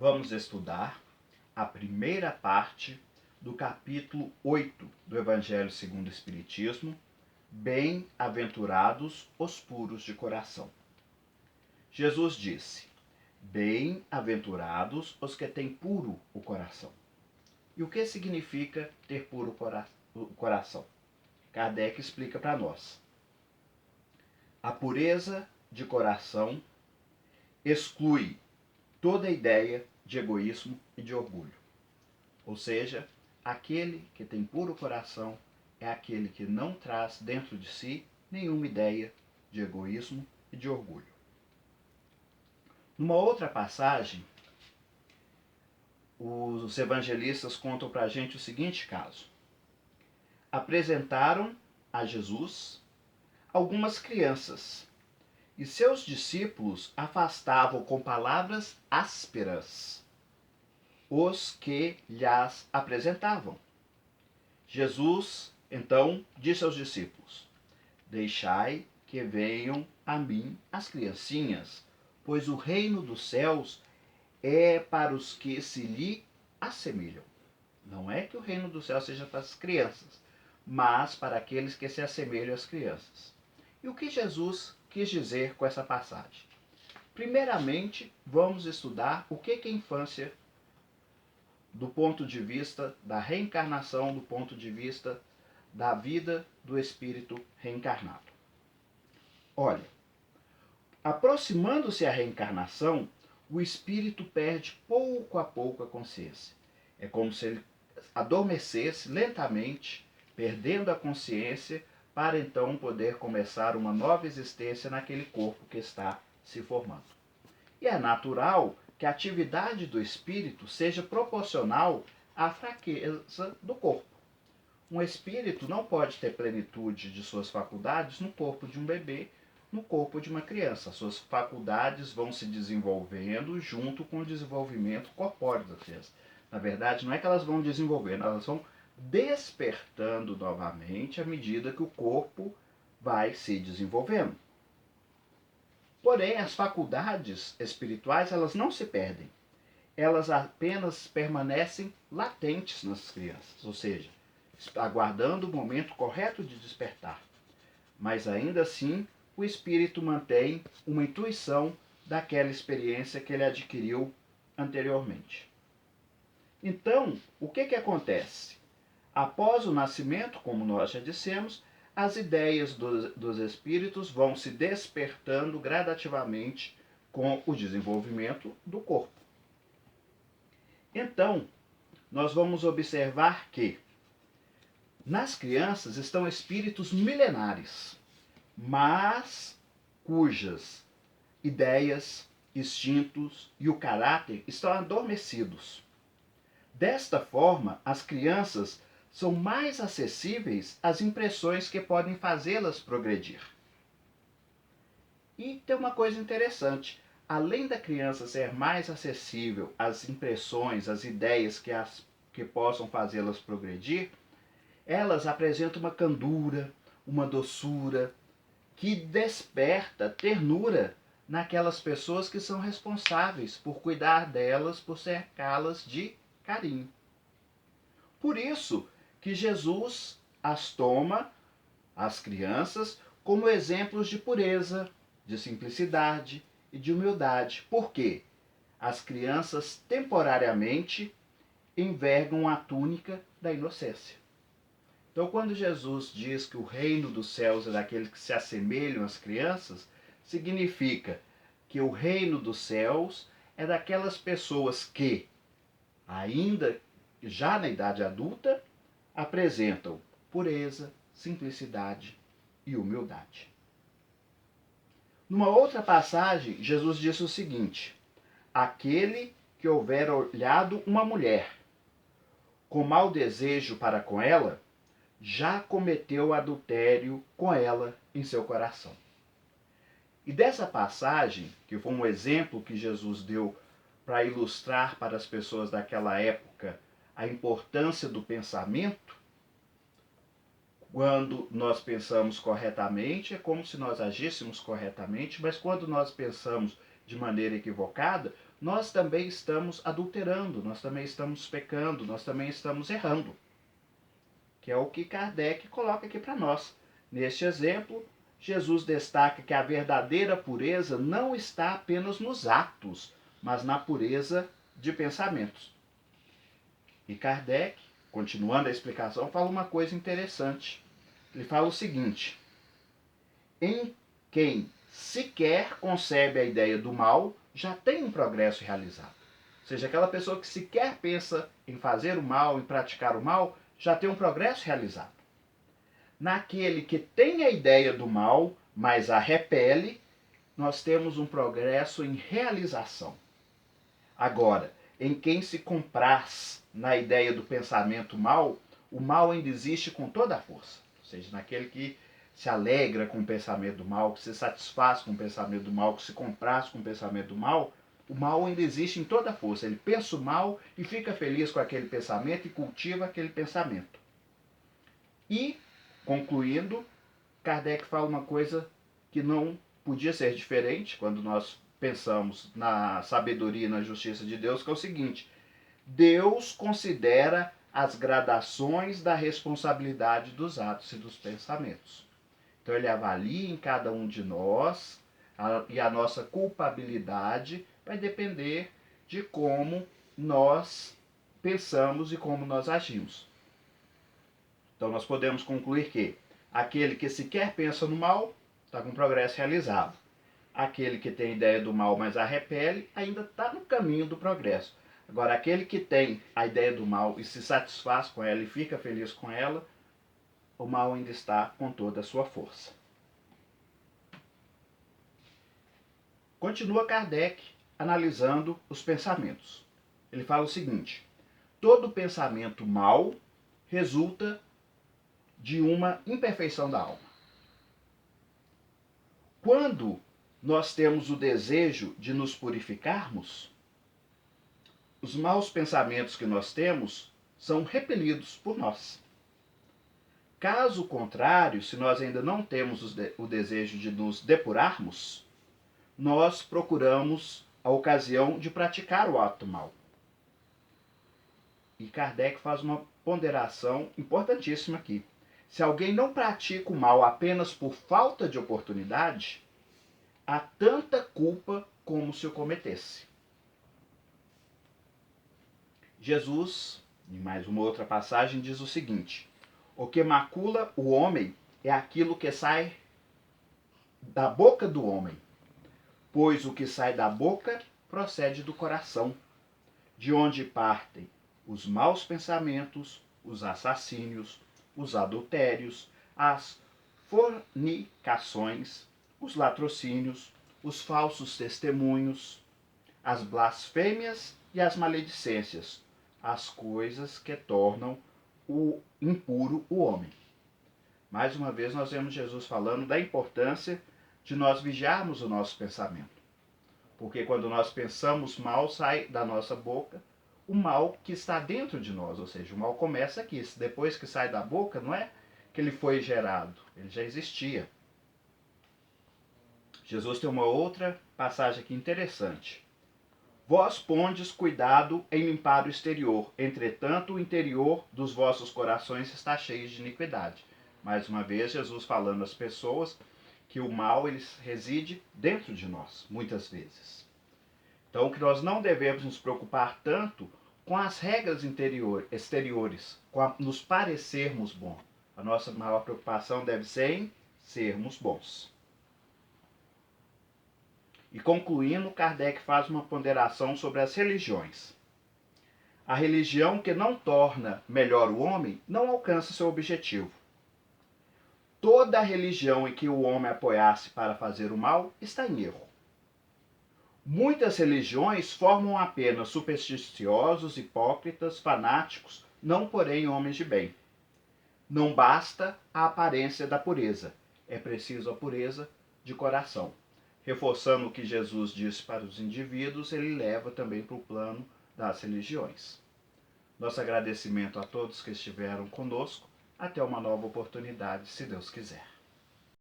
Vamos estudar a primeira parte do capítulo 8 do Evangelho segundo o Espiritismo, Bem-aventurados os puros de coração. Jesus disse: Bem-aventurados os que têm puro o coração. E o que significa ter puro o coração? Kardec explica para nós. A pureza de coração exclui toda ideia de egoísmo e de orgulho. Ou seja, aquele que tem puro coração é aquele que não traz dentro de si nenhuma ideia de egoísmo e de orgulho. Numa outra passagem, os evangelistas contam para a gente o seguinte caso. Apresentaram a Jesus algumas crianças e seus discípulos afastavam com palavras ásperas os que lhas apresentavam. Jesus, então, disse aos discípulos: Deixai que venham a mim as criancinhas, pois o reino dos céus é para os que se lhe assemelham. Não é que o reino dos céus seja para as crianças, mas para aqueles que se assemelham às crianças. E o que Jesus quis dizer com essa passagem? Primeiramente, vamos estudar o que é infância do ponto de vista da reencarnação, do ponto de vista da vida do espírito reencarnado. Olha, aproximando-se a reencarnação, o espírito perde pouco a pouco a consciência. É como se ele adormecesse lentamente, perdendo a consciência, para então poder começar uma nova existência naquele corpo que está se formando. E é natural que a atividade do espírito seja proporcional à fraqueza do corpo. Um espírito não pode ter plenitude de suas faculdades no corpo de um bebê, no corpo de uma criança. As suas faculdades vão se desenvolvendo junto com o desenvolvimento corpóreo da criança. Na verdade, não é que elas vão desenvolvendo, elas vão despertando novamente à medida que o corpo vai se desenvolvendo. Porém, as faculdades espirituais, elas não se perdem. Elas apenas permanecem latentes nas crianças, ou seja, aguardando o momento correto de despertar. Mas ainda assim, o espírito mantém uma intuição daquela experiência que ele adquiriu anteriormente. Então, o que acontece? Após o nascimento, como nós já dissemos, as ideias dos espíritos vão se despertando gradativamente com o desenvolvimento do corpo. Então, nós vamos observar que nas crianças estão espíritos milenares, mas cujas ideias, instintos e o caráter estão adormecidos. Desta forma, as crianças são mais acessíveis às impressões que podem fazê-las progredir. E tem uma coisa interessante. Além da criança ser mais acessível às impressões, às ideias que possam fazê-las progredir, elas apresentam uma candura, uma doçura, que desperta ternura naquelas pessoas que são responsáveis por cuidar delas, por cercá-las de carinho. Por isso que Jesus as toma, as crianças, como exemplos de pureza, de simplicidade e de humildade. Por quê? As crianças temporariamente envergam a túnica da inocência. Então, quando Jesus diz que o reino dos céus é daqueles que se assemelham às crianças, significa que o reino dos céus é daquelas pessoas que, ainda já na idade adulta, apresentam pureza, simplicidade e humildade. Numa outra passagem, Jesus disse o seguinte: aquele que houver olhado uma mulher com mau desejo para com ela, já cometeu adultério com ela em seu coração. E dessa passagem, que foi um exemplo que Jesus deu para ilustrar para as pessoas daquela época a importância do pensamento, quando nós pensamos corretamente, é como se nós agíssemos corretamente, mas quando nós pensamos de maneira equivocada, nós também estamos adulterando, nós também estamos pecando, nós também estamos errando. Que é o que Kardec coloca aqui para nós. Neste exemplo, Jesus destaca que a verdadeira pureza não está apenas nos atos, mas na pureza de pensamentos. E Kardec, continuando a explicação, fala uma coisa interessante. Ele fala o seguinte: em quem sequer concebe a ideia do mal, já tem um progresso realizado. Ou seja, aquela pessoa que sequer pensa em fazer o mal, em praticar o mal, já tem um progresso realizado. Naquele que tem a ideia do mal, mas a repele, nós temos um progresso em realização. Agora, em quem se compraz na ideia do pensamento mal, o mal ainda existe com toda a força. Ou seja, naquele que se alegra com o pensamento do mal, que se satisfaz com o pensamento do mal, que se compraz com o pensamento do mal, o mal ainda existe em toda a força. Ele pensa o mal e fica feliz com aquele pensamento e cultiva aquele pensamento. E, concluindo, Kardec fala uma coisa que não podia ser diferente quando nós pensamos na sabedoria e na justiça de Deus, que é o seguinte: Deus considera as gradações da responsabilidade dos atos e dos pensamentos. Então ele avalia em cada um de nós e a nossa culpabilidade vai depender de como nós pensamos e como nós agimos. Então nós podemos concluir que aquele que sequer pensa no mal está com progresso realizado. Aquele que tem ideia do mal, mas a repele, ainda está no caminho do progresso. Agora, aquele que tem a ideia do mal e se satisfaz com ela e fica feliz com ela, o mal ainda está com toda a sua força. Continua Kardec analisando os pensamentos. Ele fala o seguinte: todo pensamento mau resulta de uma imperfeição da alma. Quando nós temos o desejo de nos purificarmos, os maus pensamentos que nós temos são repelidos por nós. Caso contrário, se nós ainda não temos o desejo de nos depurarmos, nós procuramos a ocasião de praticar o ato mal. E Kardec faz uma ponderação importantíssima aqui. Se alguém não pratica o mal apenas por falta de oportunidade, há tanta culpa como se o cometesse. Jesus, em mais uma outra passagem, diz o seguinte: o que macula o homem é aquilo que sai da boca do homem, pois o que sai da boca procede do coração, de onde partem os maus pensamentos, os assassínios, os adultérios, as fornicações, os latrocínios, os falsos testemunhos, as blasfêmias e as maledicências, as coisas que tornam o impuro o homem. Mais uma vez nós vemos Jesus falando da importância de nós vigiarmos o nosso pensamento. Porque quando nós pensamos mal, sai da nossa boca o mal que está dentro de nós. Ou seja, o mal começa aqui. Depois que sai da boca, não é que ele foi gerado, ele já existia. Jesus tem uma outra passagem aqui interessante. Vós pondes cuidado em limpar o exterior, entretanto o interior dos vossos corações está cheio de iniquidade. Mais uma vez, Jesus falando às pessoas que o mal ele reside dentro de nós, muitas vezes. Então, que nós não devemos nos preocupar tanto com as regras exteriores, com nos parecermos bons. A nossa maior preocupação deve ser em sermos bons. E concluindo, Kardec faz uma ponderação sobre as religiões. A religião que não torna melhor o homem não alcança seu objetivo. Toda religião em que o homem apoiasse para fazer o mal está em erro. Muitas religiões formam apenas supersticiosos, hipócritas, fanáticos, não porém homens de bem. Não basta a aparência da pureza, é preciso a pureza de coração. Reforçando o que Jesus disse para os indivíduos, ele leva também para o plano das religiões. Nosso agradecimento a todos que estiveram conosco. Até uma nova oportunidade, se Deus quiser.